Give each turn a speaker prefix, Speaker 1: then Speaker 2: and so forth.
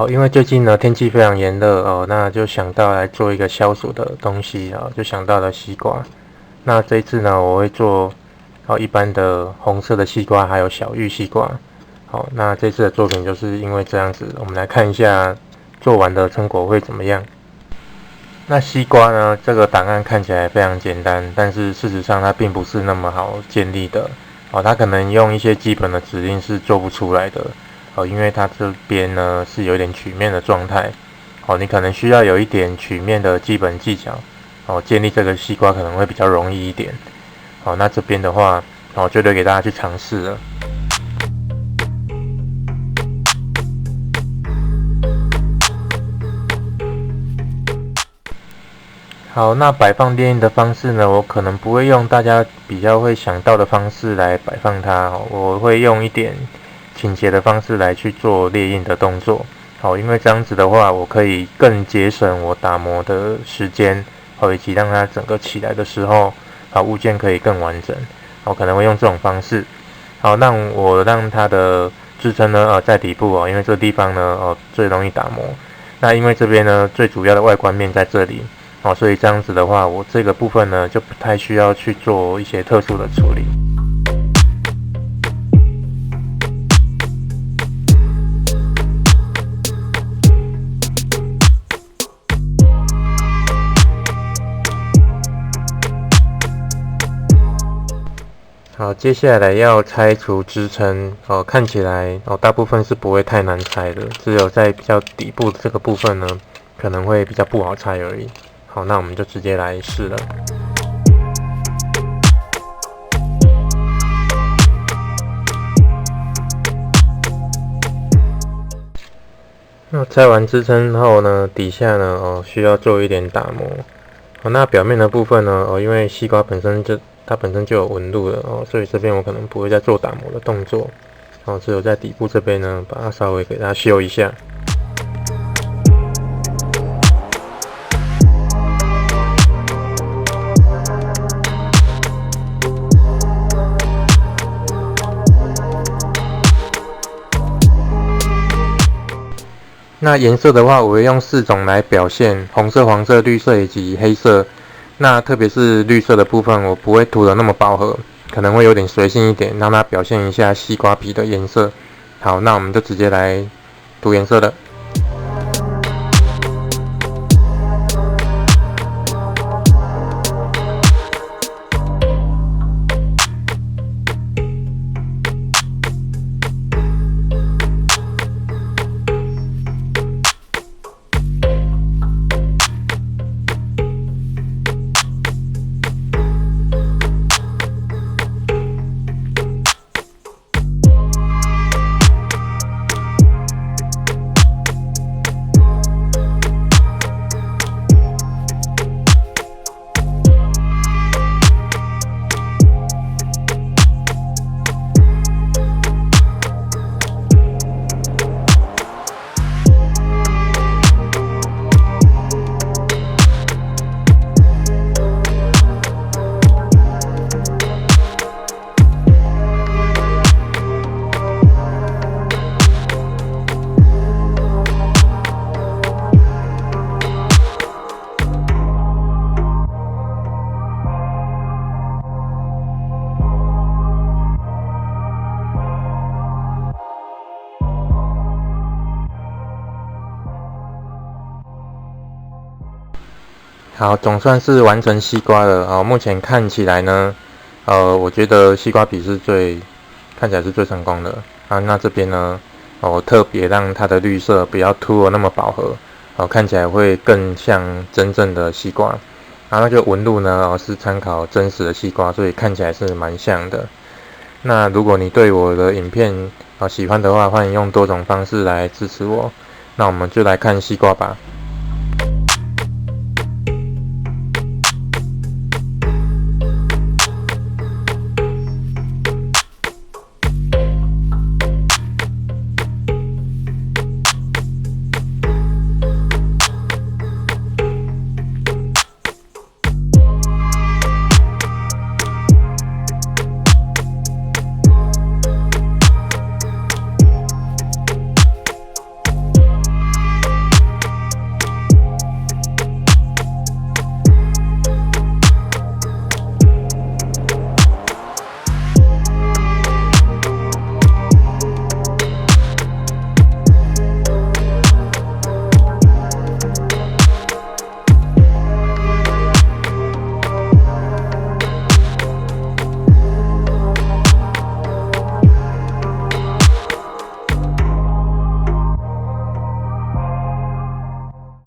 Speaker 1: 因为最近呢天气非常炎热那就想到来做一个消暑的东西就想到了西瓜。那这一次呢，我会做一般的红色的西瓜，还有小玉西瓜。好，那这次的作品就是因为这样子，我们来看一下做完的成果会怎么样。那西瓜呢，这个档案看起来非常简单，但是事实上它并不是那么好建立的它可能用一些基本的指令是做不出来的因为它这边呢是有一点曲面的状态你可能需要有一点曲面的基本技巧建立这个西瓜可能会比较容易一点那这边的话就留给大家去尝试了。好，那摆放列印的方式呢，我可能不会用大家比较会想到的方式来摆放它我会用一点倾斜的方式来去做列印的动作因为这样子的话，我可以更节省我打磨的时间以及让它整个起来的时候物件可以更完整可能会用这种方式让它的支撑呢在底部因为这个地方呢最容易打磨。那因为这边呢最主要的外观面在这里所以这样子的话，我这个部分呢就不太需要去做一些特殊的处理。好，接下来要拆除支撑看起来大部分是不会太难拆的，只有在比较底部的这个部分呢可能会比较不好拆而已。好，那我们就直接来试了。那拆完支撑后呢，底下呢需要做一点打磨。那表面的部分呢因为西瓜本身就有纹路了所以这边我可能不会再做打磨的动作只有在底部这边呢把它稍微给它修一下。那颜色的话，我会用4种来表现：红色、黄色、绿色以及黑色。那特别是绿色的部分，我不会涂得那么饱和，可能会有点随性一点，让它表现一下西瓜皮的颜色。好，那我们就直接来涂颜色了。好，总算是完成西瓜了目前看起来呢，我觉得西瓜皮是看起来是最成功的那这边呢，特别让它的绿色不要涂得那么饱和看起来会更像真正的西瓜那个纹路呢是参考真实的西瓜，所以看起来是蛮像的。那如果你对我的影片喜欢的话，欢迎用多种方式来支持我。那我们就来看西瓜吧。